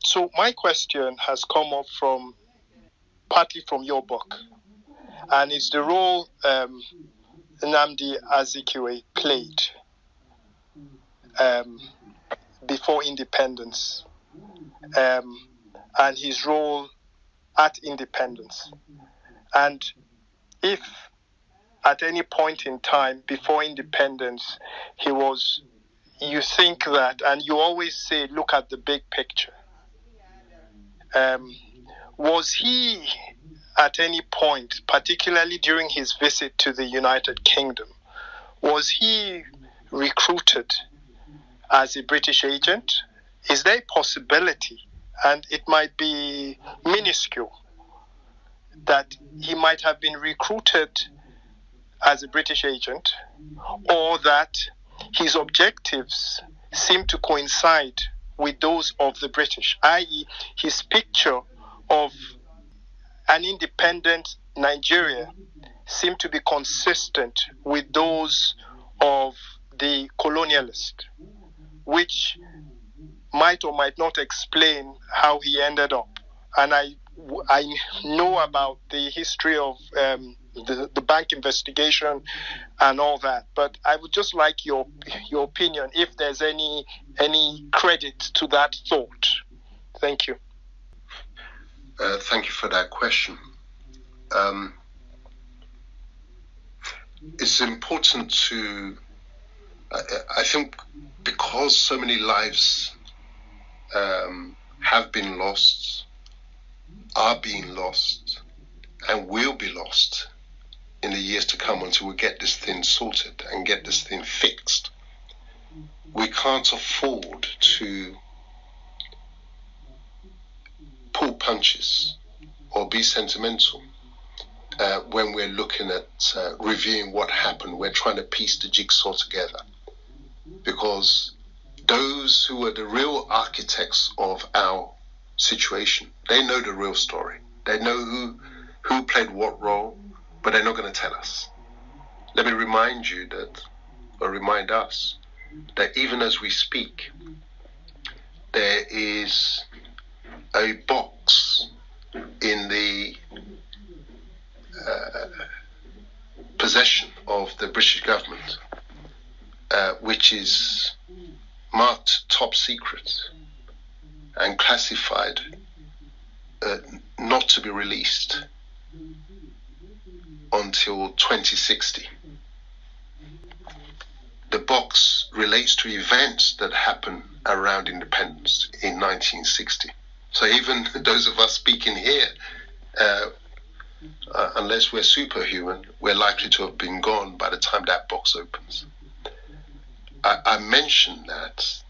So my question has come up partly from your book, and it's the role Nnamdi Azikiwe played before independence, and his role at independence. And if at any point in time before independence you think that, and you always say, look at the big picture. Was he at any point, particularly during his visit to the United Kingdom, was he recruited as a British agent? Is there a possibility, and it might be minuscule, that he might have been recruited as a British agent, or that his objectives seem to coincide with those of the British, i.e. his picture of an independent Nigeria seemed to be consistent with those of the colonialist, which might or might not explain how he ended up. And I know about the history of the bank investigation and all that, but I would just like your opinion, if there's any credit to that thought. Thank you. Thank you for that question. It's important to, I think, because so many lives have been lost, are being lost, and will be lost in the years to come until we get this thing sorted and get this thing fixed. We can't afford to pull punches or be sentimental when we're looking at reviewing what happened. We're trying to piece the jigsaw together, because those who are the real architects of our situation, they know the real story. They know who played what role, but they're not going to tell us. Let me remind you that, or remind us, that even as we speak, there is a box in the possession of the British government, which is marked top secret and classified not to be released until 2060. The box relates to events that happened around independence in 1960. So even those of us speaking here, unless we're superhuman, we're likely to have been gone by the time that box opens. I mention that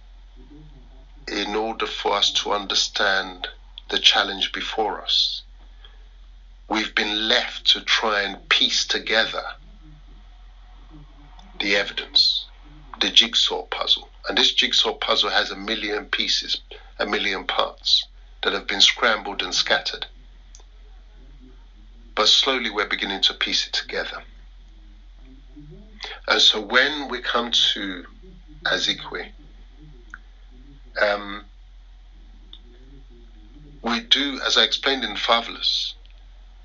in order for us to understand the challenge before us. We've been left to try and piece together the evidence, the jigsaw puzzle. And this jigsaw puzzle has 1 million pieces, 1 million parts that have been scrambled and scattered. But slowly we're beginning to piece it together. And so when we come to Azikiwe, we do, as I explained in Fatherless,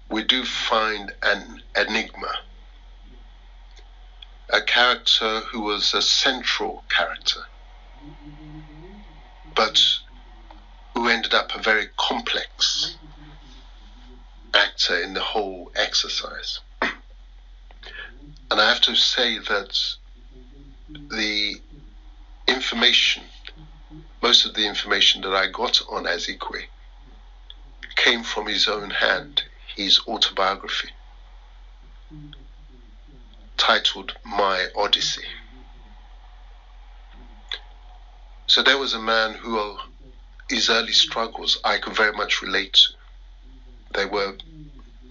we do find an enigma, a character who was a central character, but who ended up a very complex actor in the whole exercise. And I have to say that the information, most of the information that I got on Azikiwe came from his own hand, his autobiography, titled My Odyssey. So there was a man who his early struggles I could very much relate to. They were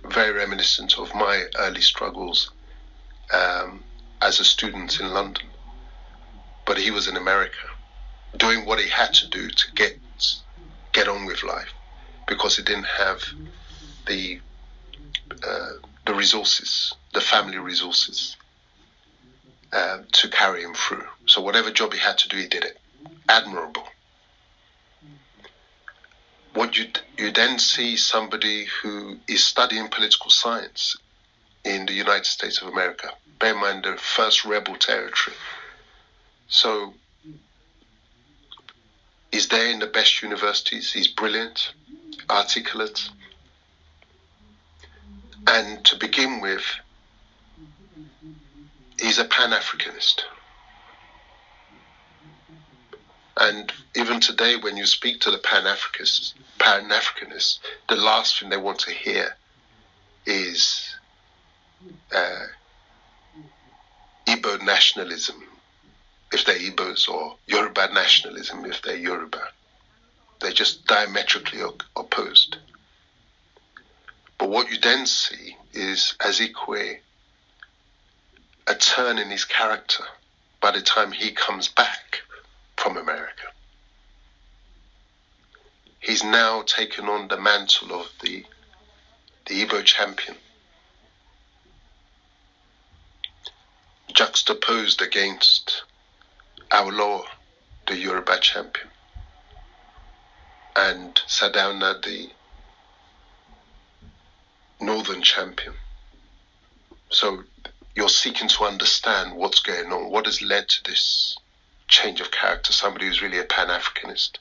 very reminiscent of my early struggles as a student in London. But he was in America, doing what he had to do to get on with life, because he didn't have the resources, the family resources, to carry him through. So whatever job he had to do, he did it. Admirable. you then see somebody who is studying political science in the United States of America. Bear in mind, the first rebel territory. So he's there in the best universities. He's brilliant, articulate. And to begin with, he's a Pan-Africanist. And even today, when you speak to the Pan-Africanists, the last thing they want to hear is Igbo nationalism, if they're Igbos, or Yoruba nationalism, if they're Yoruba. They're just diametrically opposed. But what you then see is Azikiwe, a turn in his character by the time he comes back from America. He's now taken on the mantle of the Igbo champion, juxtaposed against Awolowo, the Yoruba champion, and Sardauna, the northern champion. So you're seeking to understand what's going on, what has led to this change of character. Somebody who's really a Pan-Africanist,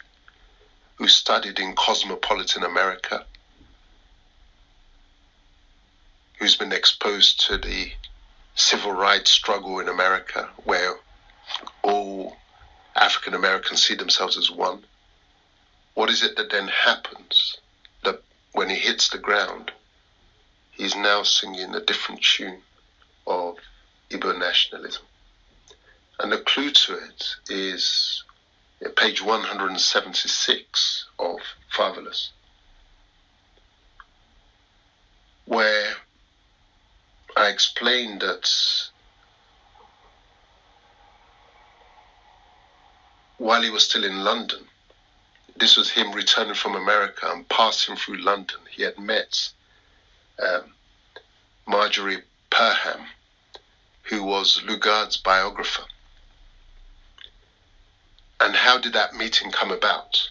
who studied in cosmopolitan America, who's been exposed to the civil rights struggle in America, where all African Americans see themselves as one. What is it that then happens? That when he hits the ground, he's now singing a different tune of Igbo nationalism. And the clue to it is page 176 of Fatherless, where I explained that while he was still in London, this was him returning from America and passing through London, he had met Marjorie Perham, who was Lugard's biographer. And how did that meeting come about?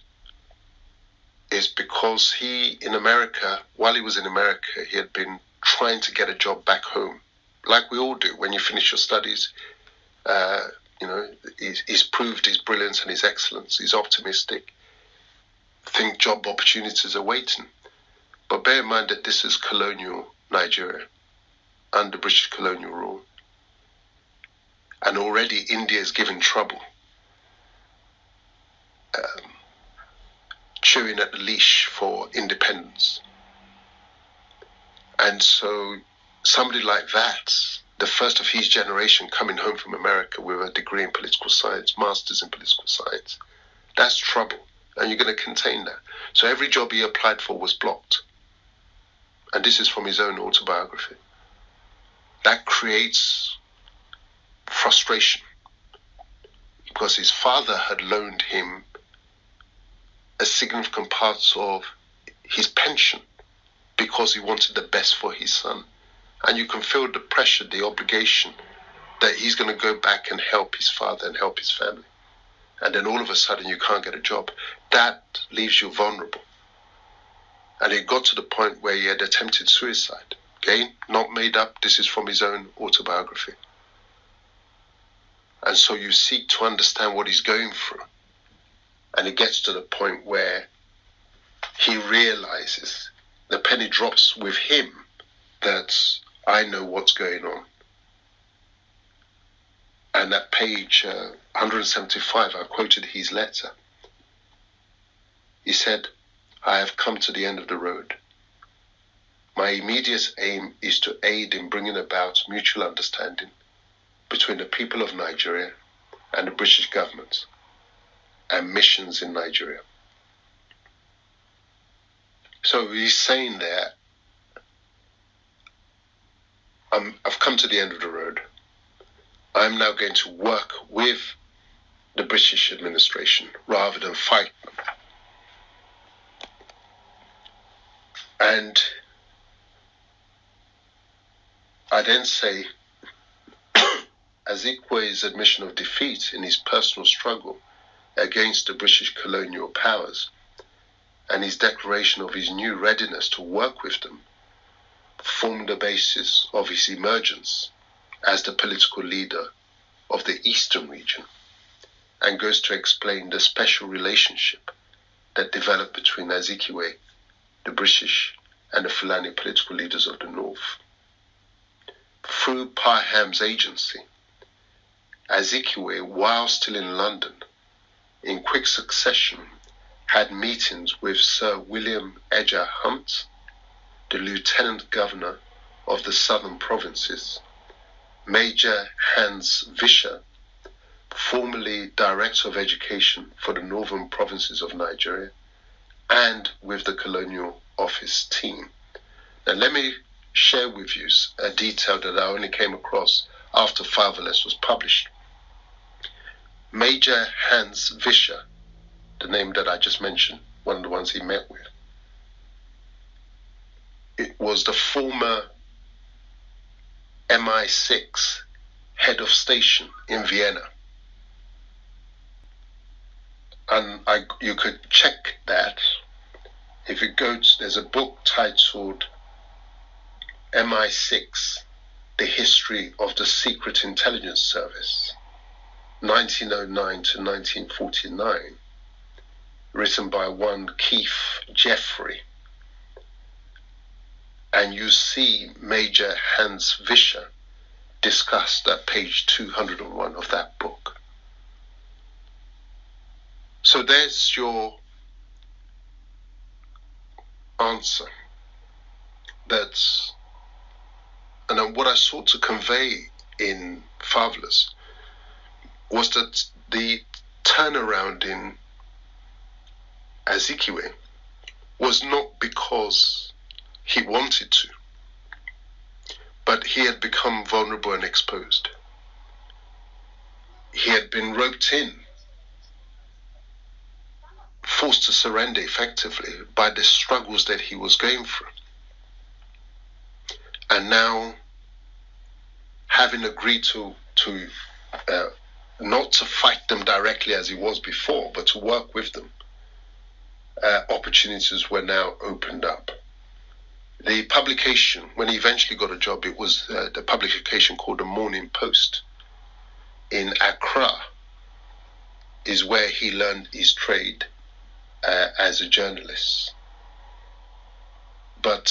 Is because he, in America, while he was in America, he had been trying to get a job back home, like we all do when you finish your studies. He's proved his brilliance and his excellence. He's optimistic. Think job opportunities are waiting. But bear in mind that this is colonial Nigeria, under British colonial rule. And already India is giving trouble, chewing at the leash for independence. And so somebody like that, the first of his generation coming home from America with a degree in political science, masters in political science, that's trouble. And you're going to contain that. So every job he applied for was blocked. And this is from his own autobiography. That creates frustration, because his father had loaned him a significant part of his pension because he wanted the best for his son. And you can feel the pressure, the obligation that he's going to go back and help his father and help his family. And then all of a sudden you can't get a job. That leaves you vulnerable. And it got to the point where he had attempted suicide. Again, not made up. This is from his own autobiography. And so you seek to understand what he's going through. And it gets to the point where he realizes, the penny drops with him, that I know what's going on. And at page 175, I quoted his letter. He said, "I have come to the end of the road. My immediate aim is to aid in bringing about mutual understanding between the people of Nigeria and the British government and missions in Nigeria." So he's saying there, I've come to the end of the road. I'm now going to work with the British administration rather than fight them. And I then say, Azikwe's admission of defeat in his personal struggle against the British colonial powers and his declaration of his new readiness to work with them formed the basis of his emergence as the political leader of the Eastern region, and goes to explain the special relationship that developed between Azikiwe, the British, and the Fulani political leaders of the North. Through Parham's agency, Azikiwe, while still in London, in quick succession, had meetings with Sir William Edgar Hunt, the Lieutenant Governor of the Southern Provinces, Major Hans Vischer, formerly Director of Education for the Northern Provinces of Nigeria, and with the Colonial Office team. Now let me share with you a detail that I only came across after Fatherland was published. Major Hans Vischer, the name that I just mentioned, one of the ones he met with, it was the former MI6 head of station in Vienna. And you could check that. If you go to, there's a book titled MI6, The History of the Secret Intelligence Service, 1909 to 1949, written by one Keith Jeffrey. And you see Major Hans Vischer discussed at page 201 of that book. So there's your answer. And then what I sought to convey in Fatherless was that the turnaround in Azikiwe was not because he wanted to, but he had become vulnerable and exposed. He had been roped in, forced to surrender effectively by the struggles that he was going through. And now, having agreed to not to fight them directly as he was before, but to work with them, opportunities were now opened up. The publication, when he eventually got a job, it was the publication called the Morning Post in Accra, is where he learned his trade as a journalist. But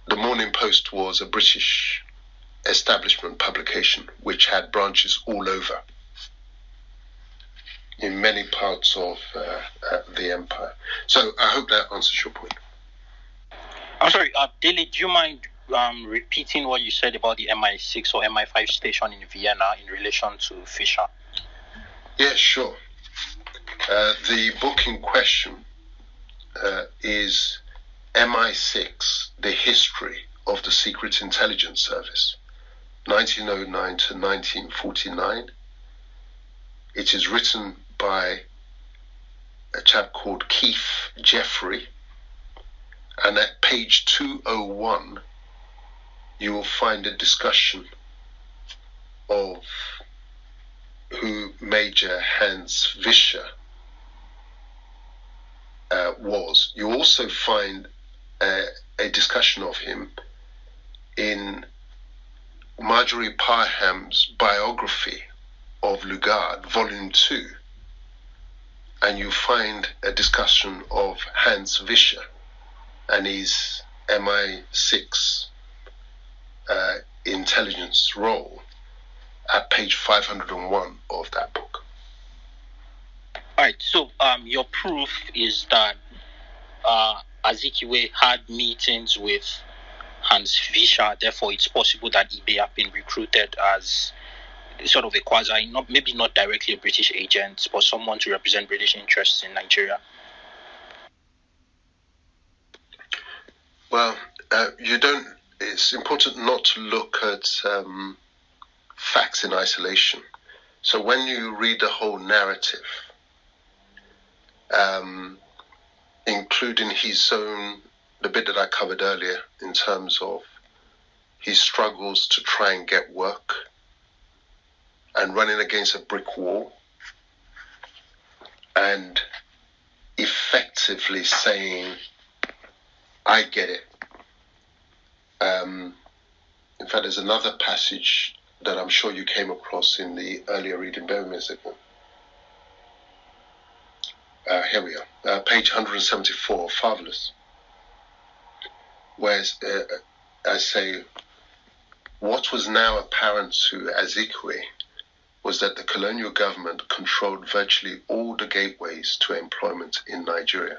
the Morning Post was a British establishment publication which had branches all over in many parts of the empire. So I hope that answers your point. I'm sorry, Dele, do you mind repeating what you said about the MI6 or MI5 station in Vienna in relation to Fischer? Yeah, sure. The book in question is MI6, The History of the Secret Intelligence Service, 1909 to 1949. It is written by a chap called Keith Jeffrey, and at page 201 you will find a discussion of who Major Hans Vischer was. You also find a discussion of him in Marjorie Parham's biography of Lugard, Volume 2, and you find a discussion of Hans Vischer and his MI6 intelligence role at page 501 of that book. All right, so your proof is that Azikiwe had meetings with Hans Vischer, therefore it's possible that he may have been recruited as sort of a quasi, maybe not directly a British agent, but someone to represent British interests in Nigeria. Well, it's important not to look at facts in isolation. So when you read the whole narrative, including the bit that I covered earlier in terms of his struggles to try and get work and running against a brick wall, and effectively saying, I get it. In fact, there's another passage that I'm sure you came across in the earlier reading. Bear with me a second. Here we are, page 174, Fatherless, where I say, what was now apparent to Azikiwe was that the colonial government controlled virtually all the gateways to employment in Nigeria,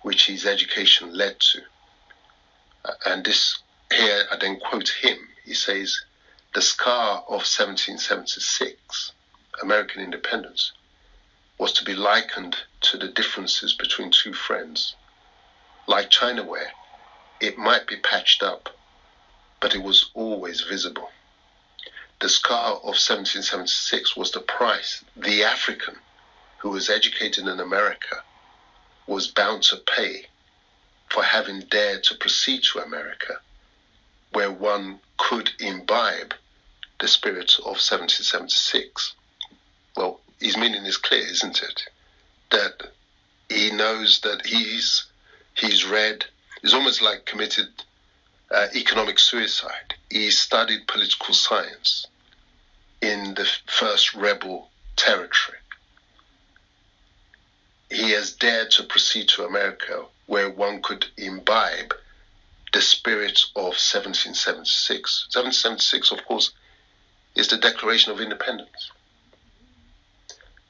which his education led to. And this, here I then quote him. He says, the scar of 1776, American independence, was to be likened to the differences between two friends. Like Chinaware, it might be patched up, but it was always visible. The scar of 1776 was the price the African who was educated in America was bound to pay for having dared to proceed to America, where one could imbibe the spirit of 1776. Well, his meaning is clear, isn't it? That he knows that he's read, he's almost like committed economic suicide. He studied political science in the first rebel territory. He has dared to proceed to America, where one could imbibe the spirit of 1776. 1776, of course, is the Declaration of Independence.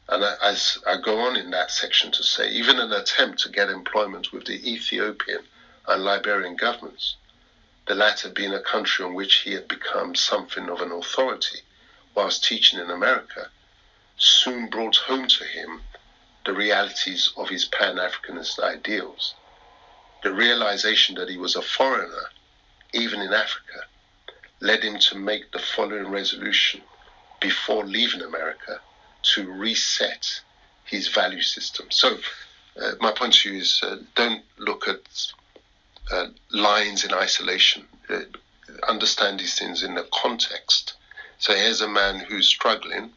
And as I go on in that section to say, even an attempt to get employment with the Ethiopian and Liberian governments, the latter being a country on which he had become something of an authority whilst teaching in America, soon brought home to him the realities of his Pan-Africanist ideals. The realization that he was a foreigner, even in Africa, led him to make the following resolution before leaving America to reset his value system. So my point to you is don't look at lines in isolation. Understand these things in the context. So here's a man who's struggling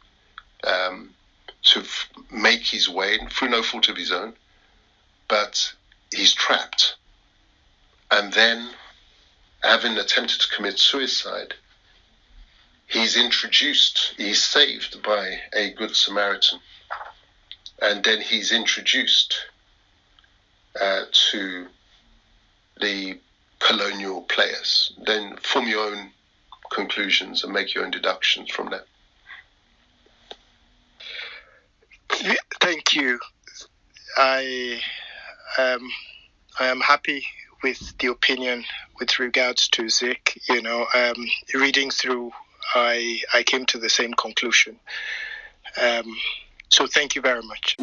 to make his way through no fault of his own, but he's trapped. And then, having attempted to commit suicide, he's saved by a good Samaritan. And then he's introduced to the colonial players. Then form your own conclusions and make your own deductions from that. Thank you. I am happy with the opinion with regards to Zik. Reading through, I came to the same conclusion. So thank you very much.